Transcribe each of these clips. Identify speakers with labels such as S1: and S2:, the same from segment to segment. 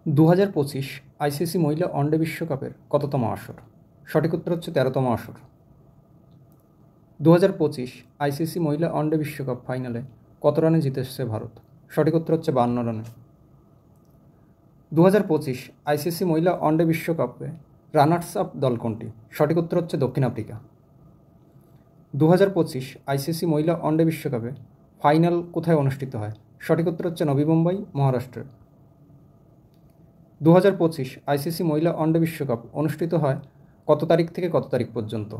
S1: 2025 ICC মহিলা one day বিশ্বকাপের কততম আসর? সঠিক উত্তর হচ্ছে 13তম আসর। 2025 আইসিসি মহিলা ওয়ানডে বিশ্বকাপ ফাইনালে কত রানে জিতেছে ভারত? সঠিক উত্তর হচ্ছে 52 রানে। 2025 আইসিসি মহিলা ওয়ানডে বিশ্বকাপে রানার্স আপ দল কোনটি? সঠিক উত্তর হচ্ছে দক্ষিণ আফ্রিকা। 2025 আইসিসি মহিলা ওয়ানডে বিশ্বকাপে ফাইনাল কোথায় অনুষ্ঠিত হয়? সঠিক উত্তর হচ্ছে নবী মুম্বাই, মহারাষ্ট্রে। 2025 আইসিসি মহিলা ওয়ানডে বিশ্বকাপ অনুষ্ঠিত হয় কত তারিখ থেকে কত তারিখ পর্যন্ত?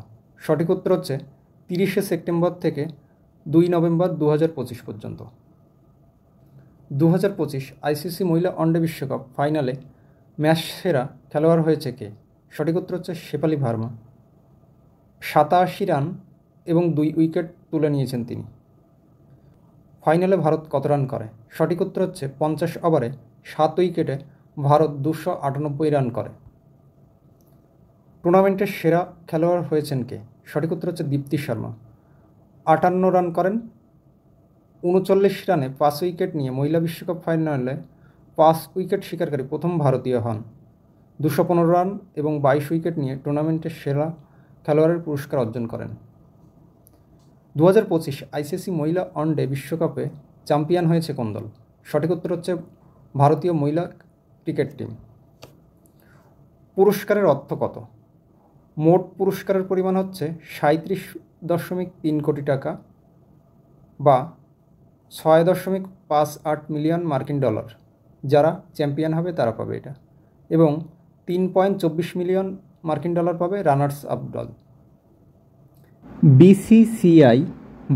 S1: সঠিক উত্তর হচ্ছে 30শে সেপ্টেম্বর থেকে 2 নভেম্বর 2025 পর্যন্ত। 2025 আইসিসি মহিলা ওয়ানডে বিশ্বকাপ ফাইনালে ম্যাচ সেরা খেলোয়াড় হয়েছে কে? সঠিক উত্তর হচ্ছে শেফালি ভার্মা। 87 রান এবং 2 উইকেট তুলে নিয়েছেন তিনি। ফাইনালে ভারত কত রান করে? সঠিক উত্তর হচ্ছে 50 ওভারে 7 উইকেটে ভারত 298 রান করে। টুর্নামেন্টের সেরা খেলোয়াড় হয়েছেন কে? সঠিক উত্তর হচ্ছে দীপ্তি শর্মা। 58 রান করেন। 39 রানে 5 উইকেট নিয়ে মহিলা বিশ্বকাপ ফাইনালে 5 উইকেট শিকারকারী প্রথম ভারতীয় হন। 215 রান এবং 22 উইকেট নিয়ে টুর্নামেন্টের সেরা খেলোয়াড়ের পুরস্কার অর্জন করেন। 2025 আইসিসি মহিলা ওয়ানডে বিশ্বকাপে চ্যাম্পিয়ন হয়েছে কোন দল? সঠিক উত্তর হচ্ছে ভারতীয় মহিলা ক্রিকেট টিম। পুরস্কারের অর্থ কত? মোট পুরস্কারের পরিমাণ হচ্ছে 37.3 কোটি টাকা বা 6.58 মিলিয়ন মার্কিন ডলার। যারা চ্যাম্পিয়ন হবে তারা পাবে এটা, এবং 3.24 মিলিয়ন মার্কিন ডলার পাবে রানার্স আপ দল। বিসিসিআই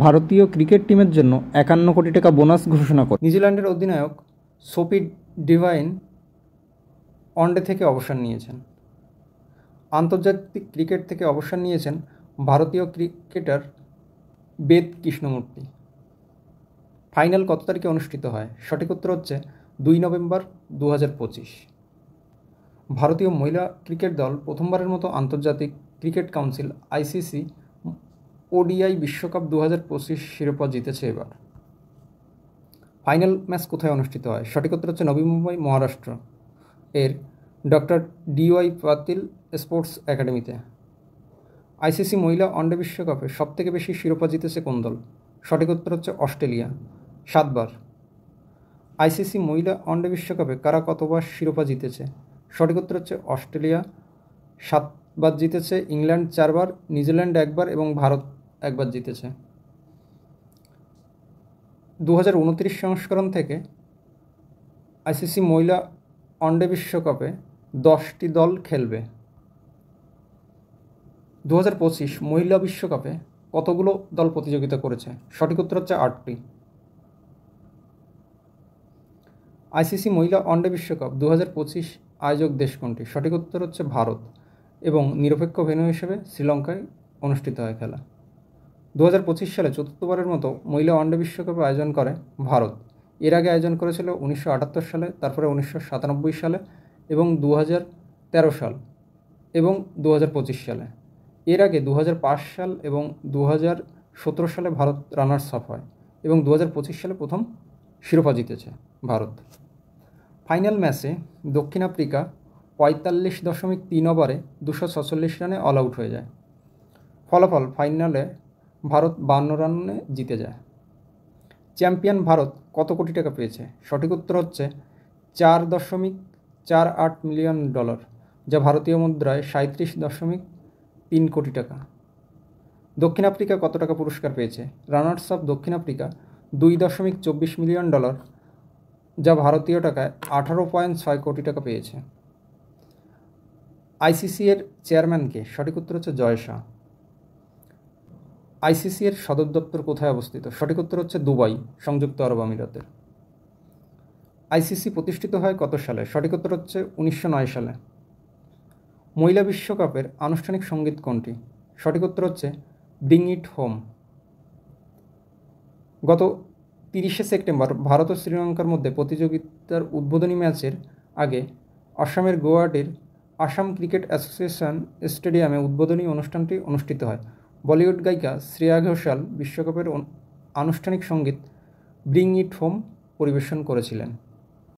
S1: ভারতীয় ক্রিকেট টিমের জন্য 51 কোটি টাকা বোনাস ঘোষণা করে। নিউজিল্যান্ডের অধিনায়ক সোফি ডিভাইন ওয়ানডে থেকে অবসর নিয়েছেন। আন্তর্জাতিক ক্রিকেট থেকে অবসর নিয়েছেন ভারতীয় ক্রিকেটার বেদ কৃষ্ণমূর্তি। ফাইনাল কত তারিখে অনুষ্ঠিত হয়? সঠিক উত্তর হচ্ছে 2 নভেম্বর 2025। ভারতীয় মহিলা ক্রিকেট দল প্রথমবারের মতো আন্তর্জাতিক ক্রিকেট কাউন্সিল আইসিসি ওডিআই বিশ্বকাপ 2025 শিরোপা জিতেছে এবার। ফাইনাল ম্যাচ কোথায় অনুষ্ঠিত হয়? সঠিক উত্তর হচ্ছে নবী মুম্বাই, মহারাষ্ট্র এর ডক্টর ডিওয়াই পাতিল স্পোর্টস একাডেমিতে। আইসিসি মহিলা ওয়ানডে বিশ্বকাপে সবথেকে বেশি শিরোপা জিতেছে কোন দল? সঠিক উত্তর হচ্ছে অস্ট্রেলিয়া, 7 বার। আইসিসি মহিলা ওয়ানডে বিশ্বকাপে কারা কতবার শিরোপা জিতেছে? সঠিক উত্তর হচ্ছে অস্ট্রেলিয়া 7 বার জিতেছে, ইংল্যান্ড 4 বার, নিউজিল্যান্ড 1 বার এবং ভারত 1 বার জিতেছে। 2029 সংস্করণ থেকে আইসিসি মহিলা ওয়ানডে বিশ্বকাপে 10টি দল খেলবে। 2025 মহিলা বিশ্বকাপে কতগুলো দল প্রতিযোগিতা করেছে? সঠিক উত্তর হচ্ছে 8টি। আইসিসি মহিলা ওয়ানডে বিশ্বকাপ 2025 আয়োজক দেশ কোনটি? সঠিক উত্তর হচ্ছে ভারত, এবং নিরপেক্ষ ভেন্যু হিসেবে শ্রীলঙ্কায় অনুষ্ঠিত হয় খেলা। 2025 সালে চতুর্থবারের মতো মহিলা ওয়ানডে বিশ্বকাপে আয়োজন করে ভারত। এর আগে আয়োজন করেছিল 1978 সালে, তারপরে 1997 সালে এবং 2013 সাল এবং 2025 সালে। এর আগে 2005 সাল এবং 2017 সালে ভারত রানার্স আপ হয় এবং 2025 সালে প্রথম শিরোপা জিতেছে ভারত। ফাইনাল ম্যাচে দক্ষিণ আফ্রিকা 45.3 ওভারে 246 রানে অল আউট হয়ে যায়। ফলাফল ফাইনালে ভারত 52 রানে জিতে যায়। চ্যাম্পিয়ন ভারত কত কোটি টাকা পেয়েছে? সঠিক উত্তর হচ্ছে 4.48 মিলিয়ন ডলার, যা ভারতীয় মুদ্রায় 37.3 কোটি টাকা। দক্ষিণ আফ্রিকা কত টাকা পুরস্কার পেয়েছে? রানার্স আপ দক্ষিণ আফ্রিকা 2.24 মিলিয়ন ডলার, যা ভারতীয় টাকায় 18.6 কোটি টাকা পেয়েছে। আইসিসি এর চেয়ারম্যানকে? সঠিক উত্তর হচ্ছে জয় শাহ। আইসিসি এর সদর দপ্তর কোথায় অবস্থিত? সঠিক উত্তর হচ্ছে দুবাই, সংযুক্ত আরব আমিরাতের। আইসিসি প্রতিষ্ঠিত হয় কত সালে? সঠিক উত্তর হচ্ছে 1909 সালে। মহিলা বিশ্বকাপের আনুষ্ঠানিক সঙ্গীত কোনটি? সঠিক উত্তর হচ্ছে ব্রিং ইট হোম। গত 30শে সেপ্টেম্বর ভারত ও শ্রীলঙ্কার মধ্যে প্রতিযোগিতার উদ্বোধনী ম্যাচের আগে আসামের গুয়াহাটির আসাম ক্রিকেট অ্যাসোসিয়েশন স্টেডিয়ামে উদ্বোধনী অনুষ্ঠানটি অনুষ্ঠিত হয়। বলিউড গায়িকা শ্রেয়া ঘোষাল বিশ্বকাপের আনুষ্ঠানিক সঙ্গীত ব্রিং ইট হোম পরিবেশন করেছিলেন।